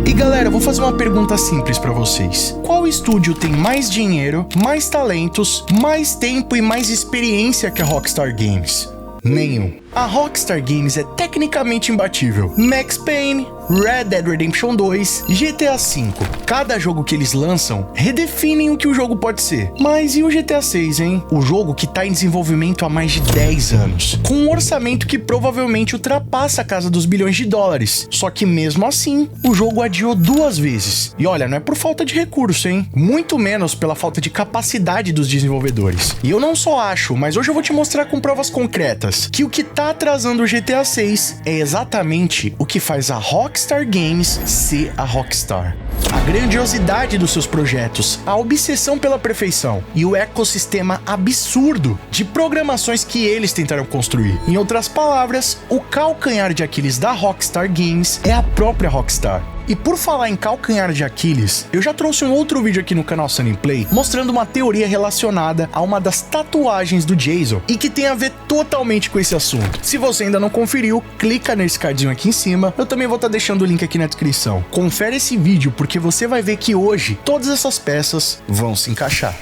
E galera, vou fazer uma pergunta simples pra vocês. Qual estúdio tem mais dinheiro, mais talentos, mais tempo e mais experiência que a Rockstar Games? Nenhum. A Rockstar Games é tecnicamente imbatível. Max Payne, Red Dead Redemption 2, GTA V. Cada jogo que eles lançam redefinem o que o jogo pode ser. Mas e o GTA 6, hein? O jogo que tá em desenvolvimento há mais de 10 anos, com um orçamento que provavelmente ultrapassa a casa dos bilhões de dólares. Só que mesmo assim, o jogo adiou 2 vezes. E olha, não é por falta de recurso, hein? Muito menos pela falta de capacidade dos desenvolvedores. E eu não só acho, mas hoje eu vou te mostrar com provas concretas que o que tá atrasando o GTA 6 é exatamente o que faz a Rockstar Games ser a Rockstar. A grandiosidade dos seus projetos, a obsessão pela perfeição e o ecossistema absurdo de programações que eles tentaram construir. Em outras palavras, o calcanhar de Aquiles da Rockstar Games é a própria Rockstar. E por falar em calcanhar de Aquiles, eu já trouxe um outro vídeo aqui no canal Sunny Play mostrando uma teoria relacionada a uma das tatuagens do Jason e que tem a ver totalmente com esse assunto. Se você ainda não conferiu, clica nesse cardzinho aqui em cima, eu também vou estar deixando o link aqui na descrição. Confere esse vídeo porque você vai ver que hoje todas essas peças vão se encaixar.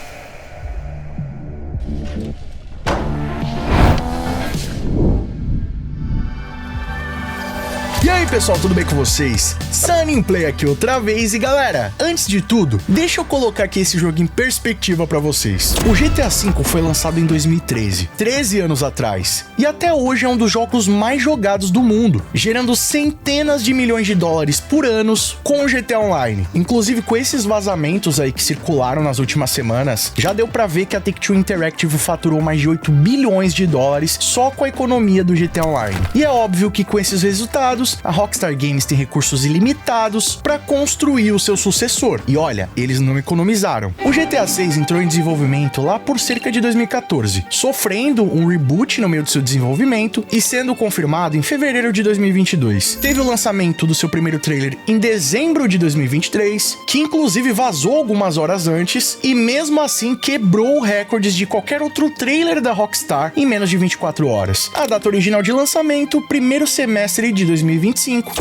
E aí pessoal, tudo bem com vocês? Sunny Play aqui outra vez e galera, antes de tudo, deixa eu colocar aqui esse jogo em perspectiva pra vocês. O GTA V foi lançado em 2013, 13 anos atrás, e até hoje é um dos jogos mais jogados do mundo, gerando centenas de milhões de dólares por ano com o GTA Online. Inclusive com esses vazamentos aí que circularam nas últimas semanas, já deu pra ver que a Take-Two Interactive faturou mais de 8 bilhões de dólares só com a economia do GTA Online. E é óbvio que com esses resultados, a Rockstar Games tem recursos ilimitados para construir o seu sucessor. E olha, eles não economizaram. O GTA 6 entrou em desenvolvimento lá por cerca de 2014, sofrendo um reboot no meio do seu desenvolvimento e sendo confirmado em fevereiro de 2022. Teve o lançamento do seu primeiro trailer em dezembro de 2023, que inclusive vazou algumas horas antes e mesmo assim quebrou recordes de qualquer outro trailer da Rockstar em menos de 24 horas. A data original de lançamento, primeiro semestre de 2025,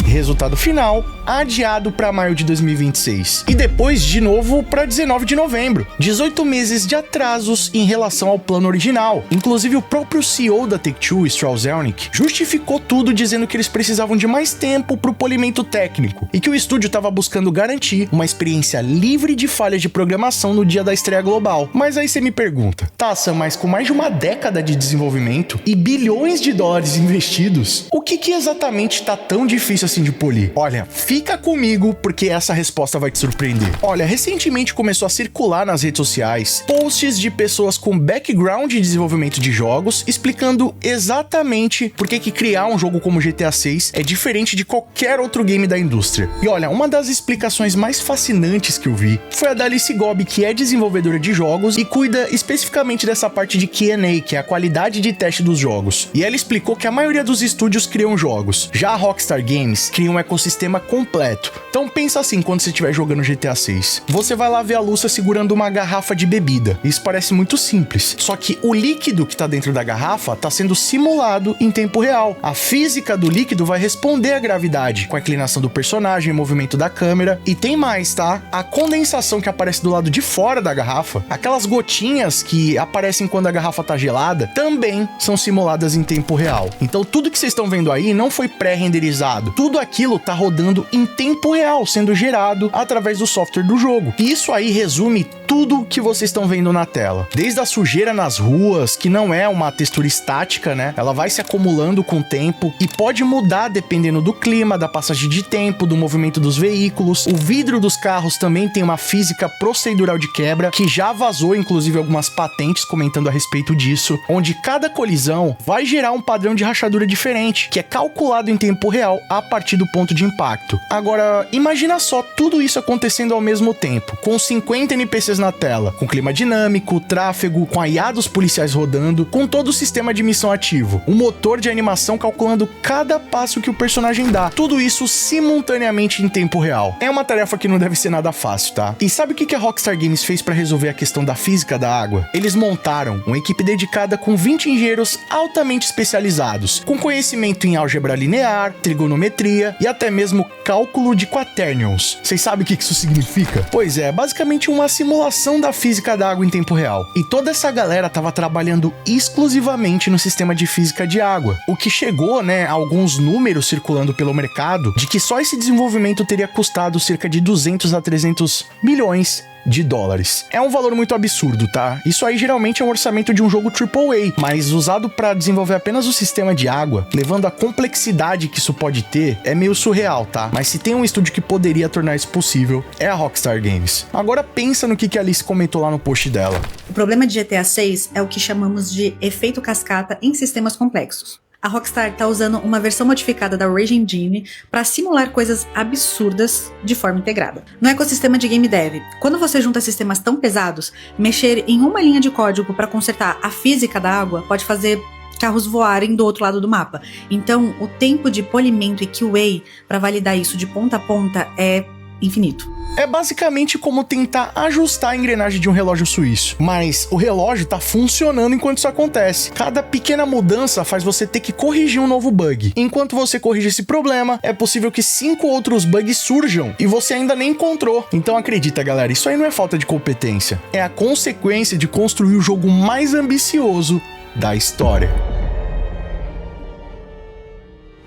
resultado final adiado para maio de 2026 e depois de novo para 19 de novembro. 18 meses de atrasos em relação ao plano original. Inclusive o próprio CEO da Take-Two, Strauss Zelnick, justificou tudo dizendo que eles precisavam de mais tempo para o polimento técnico e que o estúdio estava buscando garantir uma experiência livre de falhas de programação no dia da estreia global. Mas aí você me pergunta, tá, Sam, mas com mais de uma década de desenvolvimento e bilhões de dólares investidos, o que exatamente tá tão difícil assim de polir? Olha, fica comigo porque essa resposta vai te surpreender. Olha, recentemente começou a circular nas redes sociais posts de pessoas com background de desenvolvimento de jogos explicando exatamente por que criar um jogo como GTA 6 é diferente de qualquer outro game da indústria. E olha, uma das explicações mais fascinantes que eu vi foi a da Alice Gobb, que é desenvolvedora de jogos e cuida especificamente dessa parte de Q&A, que é a qualidade de teste dos jogos. E ela explicou que a maioria dos estúdios criam jogos. Já a Rockstar Games cria um ecossistema completo. Então pensa assim quando você estiver jogando GTA 6. Você vai lá ver a Lúcia segurando uma garrafa de bebida. Isso parece muito simples. Só que o líquido que tá dentro da garrafa tá sendo simulado em tempo real. A física do líquido vai responder à gravidade, com a inclinação do personagem, o movimento da câmera. E tem mais, tá? A condensação que aparece do lado de fora da garrafa, aquelas gotinhas que aparecem quando a garrafa tá gelada, também são simuladas em tempo real. Então tudo que vocês estão vendo aí não foi pré-renderizado. Tudo aquilo tá rodando em tempo real, sendo gerado através do software do jogo. E isso aí resume tudo que vocês estão vendo na tela. Desde a sujeira nas ruas, que não é uma textura estática, né? Ela vai se acumulando com o tempo e pode mudar dependendo do clima, da passagem de tempo, do movimento dos veículos. O vidro dos carros também tem uma física procedural de quebra, que já vazou inclusive algumas patentes comentando a respeito disso, onde cada colisão vai gerar um padrão de rachadura diferente, que é calculado em tempo real a partir do ponto de impacto. Agora, imagina só tudo isso acontecendo ao mesmo tempo, com 50 NPCs na tela, com clima dinâmico, tráfego, com a IA dos policiais rodando, com todo o sistema de missão ativo, um motor de animação calculando cada passo que o personagem dá, tudo isso simultaneamente em tempo real. É uma tarefa que não deve ser nada fácil, tá? E sabe o que a Rockstar Games fez para resolver a questão da física da água? Eles montaram uma equipe dedicada com 20 engenheiros altamente especializados, com conhecimento em álgebra linear, trigonometria e até mesmo cálculo de quaternions. Vocês sabem o que isso significa? Pois é, basicamente uma simulação da física da água em tempo real. E toda essa galera estava trabalhando exclusivamente no sistema de física de água, o que chegou, a alguns números circulando pelo mercado de que só esse desenvolvimento teria custado cerca de 200 a 300 milhões de dólares. É um valor muito absurdo, tá? Isso aí geralmente é um orçamento de um jogo AAA, mas usado para desenvolver apenas o sistema de água, levando a complexidade que isso pode ter, é meio surreal, tá? Mas se tem um estúdio que poderia tornar isso possível, é a Rockstar Games. Agora pensa no que a Alice comentou lá no post dela. O problema de GTA 6 é o que chamamos de efeito cascata em sistemas complexos. A Rockstar está usando uma versão modificada da Rage Engine para simular coisas absurdas de forma integrada. No ecossistema de game dev, quando você junta sistemas tão pesados, mexer em uma linha de código para consertar a física da água pode fazer carros voarem do outro lado do mapa. Então, o tempo de polimento e QA para validar isso de ponta a ponta é infinito. É basicamente como tentar ajustar a engrenagem de um relógio suíço, mas o relógio tá funcionando enquanto isso acontece. Cada pequena mudança faz você ter que corrigir um novo bug. Enquanto você corrige esse problema, é possível que 5 outros bugs surjam e você ainda nem encontrou. Então acredita, galera, isso aí não é falta de competência, é a consequência de construir o jogo mais ambicioso da história.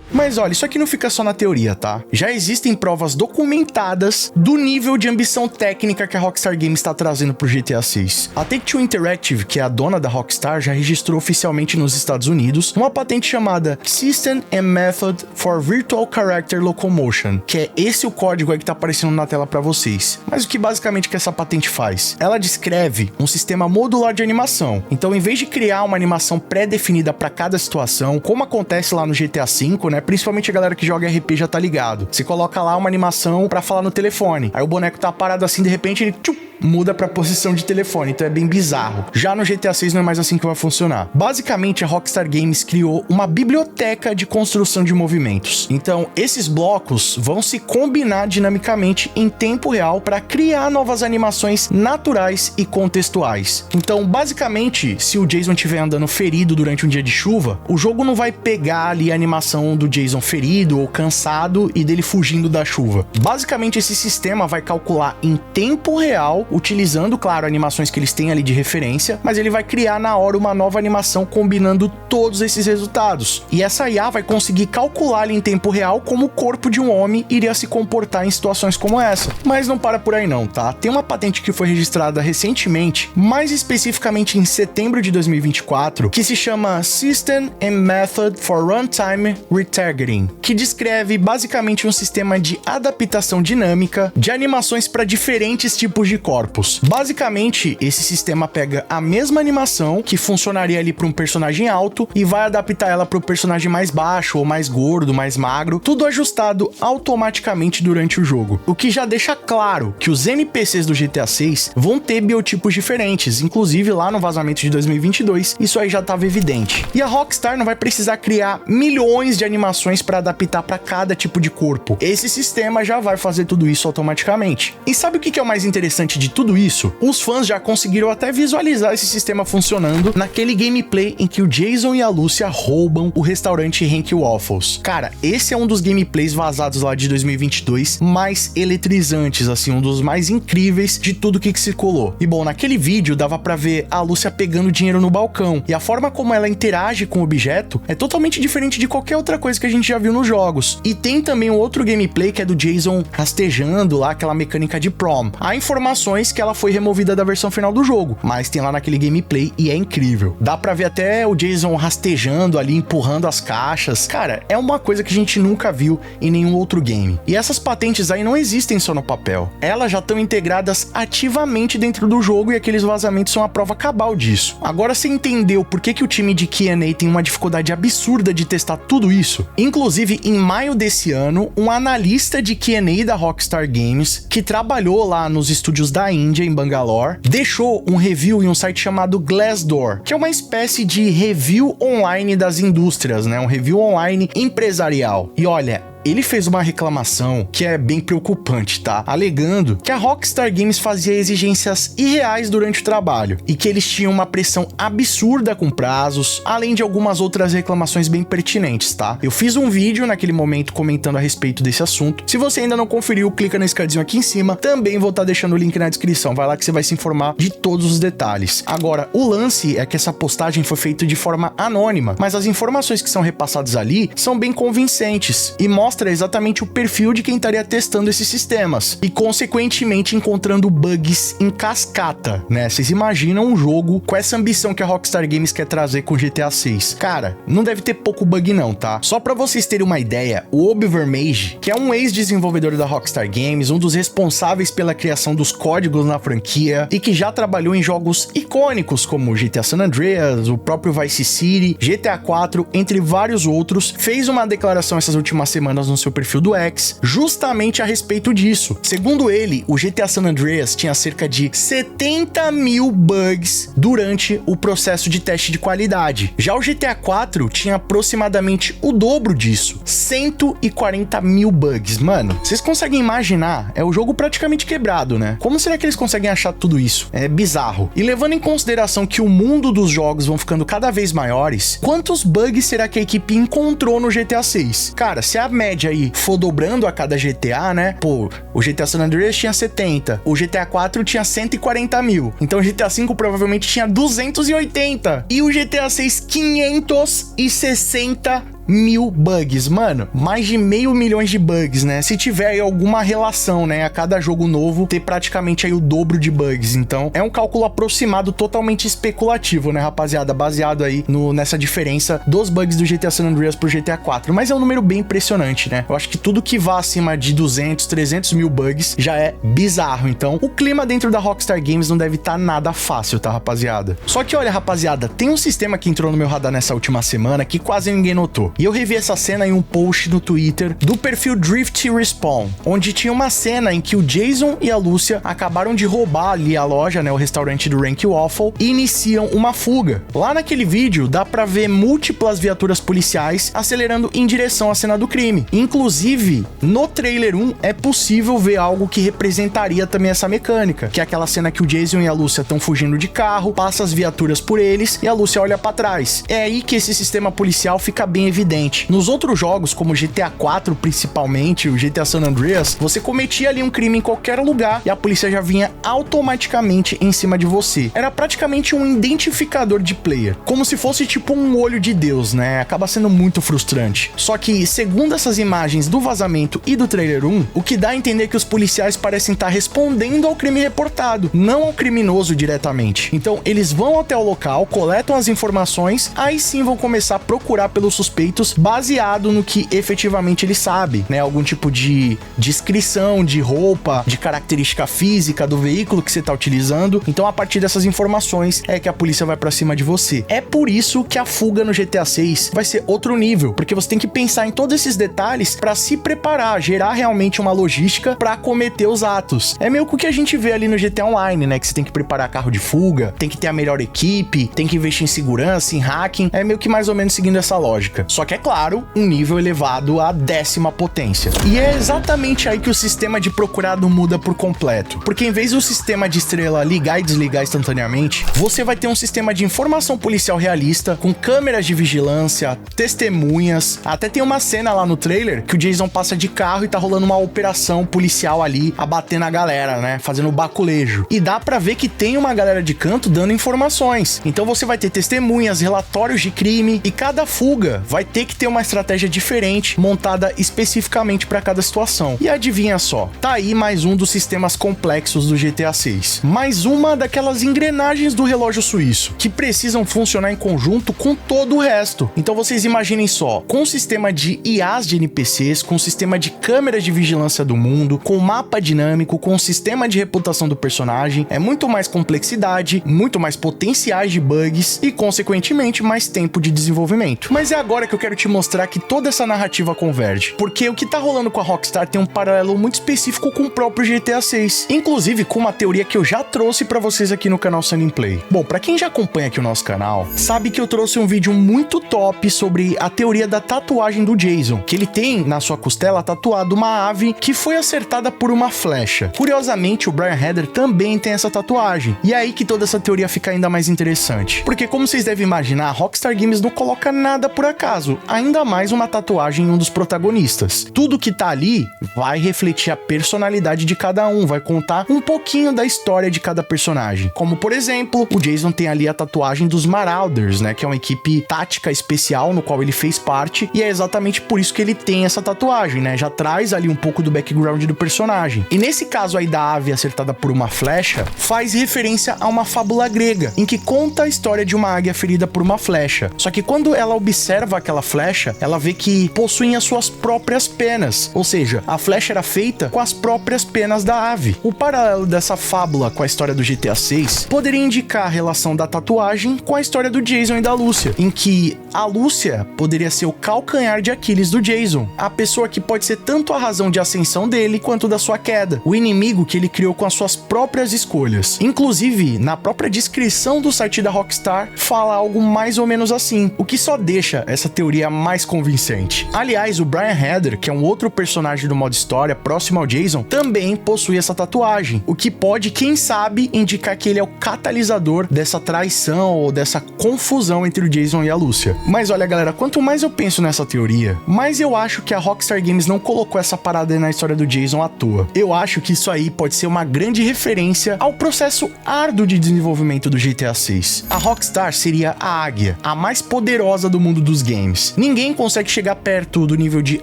Mas olha, isso aqui não fica só na teoria, tá? Já existem provas documentadas do nível de ambição técnica que a Rockstar Games está trazendo pro GTA 6. A Take-Two Interactive, que é a dona da Rockstar, já registrou oficialmente nos Estados Unidos uma patente chamada System and Method for Virtual Character Locomotion, que é esse o código aí que tá aparecendo na tela para vocês. Mas o que basicamente que essa patente faz? Ela descreve um sistema modular de animação. Então, em vez de criar uma animação pré-definida para cada situação, como acontece lá no GTA V, né? Principalmente a galera que joga RP já tá ligado. Você coloca lá uma animação pra falar no telefone. Aí o boneco tá parado assim, de repente ele muda pra posição de telefone, então é bem bizarro. Já no GTA 6 não é mais assim que vai funcionar. Basicamente, a Rockstar Games criou uma biblioteca de construção de movimentos. Então, esses blocos vão se combinar dinamicamente em tempo real para criar novas animações naturais e contextuais. Então, basicamente, se o Jason estiver andando ferido durante um dia de chuva, o jogo não vai pegar ali a animação do Jason ferido ou cansado e dele fugindo da chuva. Basicamente, esse sistema vai calcular em tempo real, utilizando, claro, animações que eles têm ali de referência, mas ele vai criar na hora uma nova animação combinando todos esses resultados. E essa IA vai conseguir calcular ali em tempo real como o corpo de um homem iria se comportar em situações como essa. Mas não para por aí não, tá? Tem uma patente que foi registrada recentemente, mais especificamente em setembro de 2024, que se chama System and Method for Runtime Retargeting, que descreve basicamente um sistema de adaptação dinâmica de animações para diferentes tipos de corpos. Basicamente, esse sistema pega a mesma animação que funcionaria ali para um personagem alto e vai adaptar ela para o personagem mais baixo ou mais gordo, mais magro, tudo ajustado automaticamente durante o jogo. O que já deixa claro que os NPCs do GTA 6 vão ter biotipos diferentes, inclusive lá no vazamento de 2022, isso aí já estava evidente. E a Rockstar não vai precisar criar milhões de animações para adaptar para cada tipo de corpo. Esse sistema já vai fazer tudo isso automaticamente. E sabe o que é o mais interessante de tudo isso? Os fãs já conseguiram até visualizar esse sistema funcionando naquele gameplay em que o Jason e a Lúcia roubam o restaurante Hank Waffles. Cara, esse é um dos gameplays vazados lá de 2022 mais eletrizantes, assim, um dos mais incríveis de tudo que se colou. E bom, naquele vídeo dava pra ver a Lúcia pegando dinheiro no balcão, e a forma como ela interage com o objeto é totalmente diferente de qualquer outra coisa que a gente já viu nos jogos. E tem também um outro gameplay que é do Jason rastejando lá, aquela mecânica de prom. Há informações que ela foi removida da versão final do jogo, mas tem lá naquele gameplay e é incrível. Dá pra ver até o Jason rastejando ali, empurrando as caixas. Cara, é uma coisa que a gente nunca viu em nenhum outro game. E essas patentes aí não existem só no papel. Elas já estão integradas ativamente dentro do jogo e aqueles vazamentos são a prova cabal disso. Agora você entendeu por que o time de Q&A tem uma dificuldade absurda de testar tudo isso? Inclusive, em maio desse ano, um analista de Q&A da Rockstar Games, que trabalhou lá nos estúdios da da Índia, em Bangalore, deixou um review em um site chamado Glassdoor, que é uma espécie de review online das indústrias, né? Um review online empresarial. E olha, ele fez uma reclamação que é bem preocupante, tá? Alegando que a Rockstar Games fazia exigências irreais durante o trabalho e que eles tinham uma pressão absurda com prazos, além de algumas outras reclamações bem pertinentes, tá? Eu fiz um vídeo naquele momento comentando a respeito desse assunto. Se você ainda não conferiu, clica nesse cardzinho aqui em cima. Também vou estar deixando o link na descrição. Vai lá que você vai se informar de todos os detalhes. Agora, o lance é que essa postagem foi feita de forma anônima, mas as informações que são repassadas ali são bem convincentes e mostra exatamente o perfil de quem estaria testando esses sistemas e, consequentemente, encontrando bugs em cascata, né? Vocês imaginam um jogo com essa ambição que a Rockstar Games quer trazer com GTA 6? Cara, não deve ter pouco bug não, tá? Só pra vocês terem uma ideia, o Obi Vermeij, que é um ex-desenvolvedor da Rockstar Games, um dos responsáveis pela criação dos códigos na franquia e que já trabalhou em jogos icônicos como GTA San Andreas, o próprio Vice City, GTA 4, entre vários outros, fez uma declaração essas últimas semanas no seu perfil do X, justamente a respeito disso. Segundo ele, o GTA San Andreas tinha cerca de 70 mil bugs durante o processo de teste de qualidade. Já o GTA 4 tinha aproximadamente o dobro disso, 140 mil bugs. Mano, vocês conseguem imaginar? É o jogo praticamente quebrado, né? Como será que eles conseguem achar tudo isso? É bizarro. E levando em consideração que o mundo dos jogos vão ficando cada vez maiores, quantos bugs será que a equipe encontrou no GTA 6? Cara, se a média aí for dobrando a cada GTA, né? Pô, o GTA San Andreas tinha 70, o GTA 4 tinha 140 mil, então o GTA 5 provavelmente tinha 280 e o GTA 6 560 mil bugs, mano, mais de 500 mil de bugs, né? Se tiver aí alguma relação, né, a cada jogo novo ter praticamente aí o dobro de bugs, então é um cálculo aproximado totalmente especulativo, né, rapaziada, baseado aí nessa diferença dos bugs do GTA San Andreas pro GTA 4, mas é um número bem impressionante, né? Eu acho que tudo que vá acima de 200, 300 mil bugs já é bizarro, então o clima dentro da Rockstar Games não deve estar nada fácil, tá, rapaziada? Só que olha, rapaziada, tem um sistema que entrou no meu radar nessa última semana que quase ninguém notou. E eu revi essa cena em um post no Twitter do perfil Drift Respawn, onde tinha uma cena em que o Jason e a Lúcia acabaram de roubar ali a loja, né, o restaurante do Rank Waffle, e iniciam uma fuga. Lá naquele vídeo dá pra ver múltiplas viaturas policiais acelerando em direção à cena do crime. Inclusive, no trailer 1 é possível ver algo que representaria também essa mecânica, que é aquela cena que o Jason e a Lúcia estão fugindo de carro, passa as viaturas por eles e a Lúcia olha pra trás. É aí que esse sistema policial fica bem evidente. Nos outros jogos, como GTA 4 principalmente, o GTA San Andreas, você cometia ali um crime em qualquer lugar e a polícia já vinha automaticamente em cima de você. Era praticamente um identificador de player, como se fosse tipo um olho de Deus, né? Acaba sendo muito frustrante. Só que, segundo essas imagens do vazamento e do trailer 1, o que dá a entender que os policiais parecem estar respondendo ao crime reportado, não ao criminoso diretamente. Então, eles vão até o local, coletam as informações, aí sim vão começar a procurar pelos suspeitos baseado no que efetivamente ele sabe, né? Algum tipo de descrição, de roupa, de característica física do veículo que você tá utilizando. Então, a partir dessas informações é que a polícia vai pra cima de você. É por isso que a fuga no GTA 6 vai ser outro nível, porque você tem que pensar em todos esses detalhes pra se preparar, gerar realmente uma logística pra cometer os atos. É meio que o que a gente vê ali no GTA Online, né? Que você tem que preparar carro de fuga, tem que ter a melhor equipe, tem que investir em segurança, em hacking. É meio que mais ou menos seguindo essa lógica. Só que é claro, um nível elevado à 10ª potência. E é exatamente aí que o sistema de procurado muda por completo. Porque em vez do sistema de estrela ligar e desligar instantaneamente, você vai ter um sistema de informação policial realista, com câmeras de vigilância, testemunhas. Até tem uma cena lá no trailer que o Jason passa de carro e tá rolando uma operação policial ali, abatendo a galera, né? Fazendo baculejo. E dá pra ver que tem uma galera de canto dando informações. Então você vai ter testemunhas, relatórios de crime, e cada fuga vai ter que ter uma estratégia diferente, montada especificamente para cada situação. E adivinha só, tá aí mais um dos sistemas complexos do GTA 6. Mais uma daquelas engrenagens do relógio suíço, que precisam funcionar em conjunto com todo o resto. Então vocês imaginem só, com um sistema de IAs de NPCs, com um sistema de câmeras de vigilância do mundo, com mapa dinâmico, com um sistema de reputação do personagem, é muito mais complexidade, muito mais potenciais de bugs e, consequentemente, mais tempo de desenvolvimento. Mas é agora que eu eu quero te mostrar que toda essa narrativa converge. Porque o que tá rolando com a Rockstar tem um paralelo muito específico com o próprio GTA 6. Inclusive com uma teoria que eu já trouxe pra vocês aqui no canal Sunny Play. Bom, pra quem já acompanha aqui o nosso canal, sabe que eu trouxe um vídeo muito top sobre a teoria da tatuagem do Jason, que ele tem na sua costela tatuado uma ave que foi acertada por uma flecha. Curiosamente, o Brian Heather também tem essa tatuagem. E é aí que toda essa teoria fica ainda mais interessante. Porque como vocês devem imaginar, a Rockstar Games não coloca nada por acaso, ainda mais uma tatuagem em um dos protagonistas. Tudo que tá ali vai refletir a personalidade de cada um, vai contar um pouquinho da história de cada personagem. Como, por exemplo, o Jason tem ali a tatuagem dos Marauders, né, que é uma equipe tática especial no qual ele fez parte, e é exatamente por isso que ele tem essa tatuagem, né, já traz ali um pouco do background do personagem. E nesse caso aí da ave acertada por uma flecha, faz referência a uma fábula grega, em que conta a história de uma águia ferida por uma flecha. Só que quando ela observa aquela flecha, ela vê que possuem as suas próprias penas, ou seja, a flecha era feita com as próprias penas da ave. O paralelo dessa fábula com a história do GTA 6 poderia indicar a relação da tatuagem com a história do Jason e da Lúcia, em que a Lúcia poderia ser o calcanhar de Aquiles do Jason, a pessoa que pode ser tanto a razão de ascensão dele quanto da sua queda, o inimigo que ele criou com as suas próprias escolhas. Inclusive, na própria descrição do site da Rockstar, fala algo mais ou menos assim, o que só deixa essa teoria mais convincente. Aliás, o Brian Heather, que é um outro personagem do modo história próximo ao Jason, também possui essa tatuagem, o que pode, quem sabe, indicar que ele é o catalisador dessa traição ou dessa confusão entre o Jason e a Lúcia. Mas olha, galera, quanto mais eu penso nessa teoria, mais eu acho que a Rockstar Games não colocou essa parada aí na história do Jason à toa. Eu acho que isso aí pode ser uma grande referência ao processo árduo de desenvolvimento do GTA 6. A Rockstar seria a águia, a mais poderosa do mundo dos games. Ninguém consegue chegar perto do nível de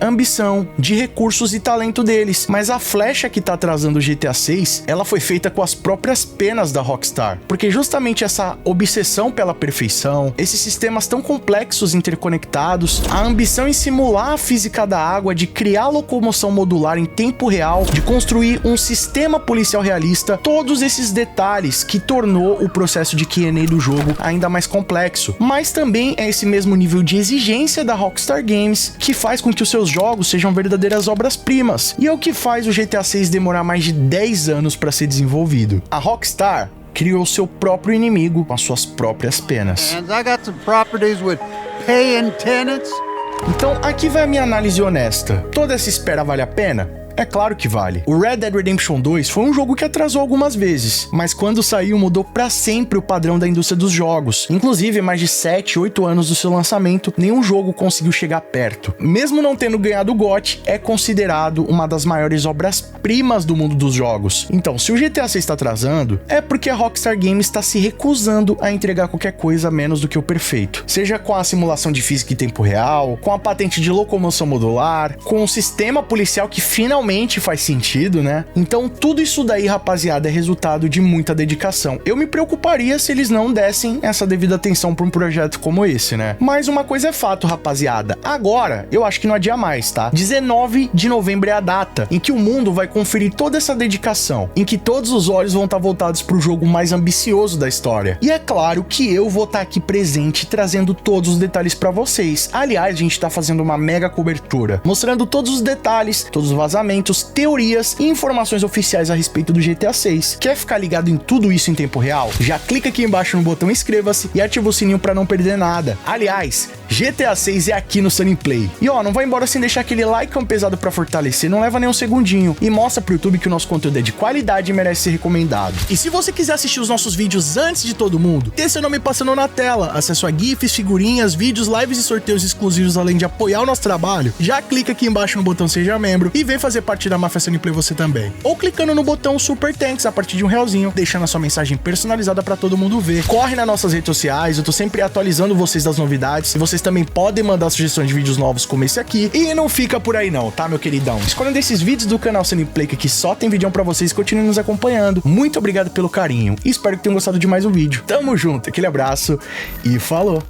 ambição, de recursos e talento deles, mas a flecha que tá atrasando o GTA 6, ela foi feita com as próprias penas da Rockstar, porque justamente essa obsessão pela perfeição, esses sistemas tão complexos interconectados, a ambição em simular a física da água, de criar locomoção modular em tempo real, de construir um sistema policial realista, todos esses detalhes que tornou o processo de Q&A do jogo ainda mais complexo. Mas também é esse mesmo nível de exigência da Rockstar Games que faz com que os seus jogos sejam verdadeiras obras-primas, e é o que faz o GTA 6 demorar mais de 10 anos para ser desenvolvido. A Rockstar criou seu próprio inimigo com as suas próprias penas. Então aqui vai a minha análise honesta. Toda essa espera vale a pena? É claro que vale. O Red Dead Redemption 2 foi um jogo que atrasou algumas vezes, mas quando saiu mudou pra sempre o padrão da indústria dos jogos. Inclusive, mais de 7, 8 anos do seu lançamento, nenhum jogo conseguiu chegar perto. Mesmo não tendo ganhado o GOT, é considerado uma das maiores obras-primas do mundo dos jogos. Então, se o GTA 6 está atrasando, é porque a Rockstar Games está se recusando a entregar qualquer coisa menos do que o perfeito. Seja com a simulação de física em tempo real, com a patente de locomoção modular, com um sistema policial que finalmente faz sentido, né? Então tudo isso daí, rapaziada, é resultado de muita dedicação. Eu me preocuparia se eles não dessem essa devida atenção para um projeto como esse, né? Mas uma coisa é fato, rapaziada. Agora, eu acho que não adia mais, tá? 19 de novembro é a data em que o mundo vai conferir toda essa dedicação, em que todos os olhos vão estar voltados para o jogo mais ambicioso da história. E é claro que eu vou estar aqui presente, trazendo todos os detalhes para vocês. Aliás, a gente tá fazendo uma mega cobertura, mostrando todos os detalhes, todos os vazamentos, teorias e informações oficiais a respeito do GTA 6. Quer ficar ligado em tudo isso em tempo real? Já clica aqui embaixo no botão inscreva-se e ativa o sininho para não perder nada. Aliás, GTA 6 é aqui no Sunny Play. E ó, não vai embora sem deixar aquele like pesado para fortalecer, não leva nem um segundinho, e mostra pro YouTube que o nosso conteúdo é de qualidade e merece ser recomendado. E se você quiser assistir os nossos vídeos antes de todo mundo, ter seu nome passando na tela, acesso a GIFs, figurinhas, vídeos, lives e sorteios exclusivos, além de apoiar o nosso trabalho, já clica aqui embaixo no botão Seja Membro e vem fazer parte da Máfia Sunny Play você também. Ou clicando no botão Super Thanks a partir de R$1, deixando a sua mensagem personalizada para todo mundo ver. Corre nas nossas redes sociais, eu tô sempre atualizando vocês das novidades, e vocês também podem mandar sugestões de vídeos novos como esse aqui. E não fica por aí não, tá, meu queridão? Escolhendo esses vídeos do canal Sunny Play, que aqui só tem vídeo pra vocês, continuem nos acompanhando. Muito obrigado pelo carinho e espero que tenham gostado de mais um vídeo. Tamo junto, aquele abraço e falou!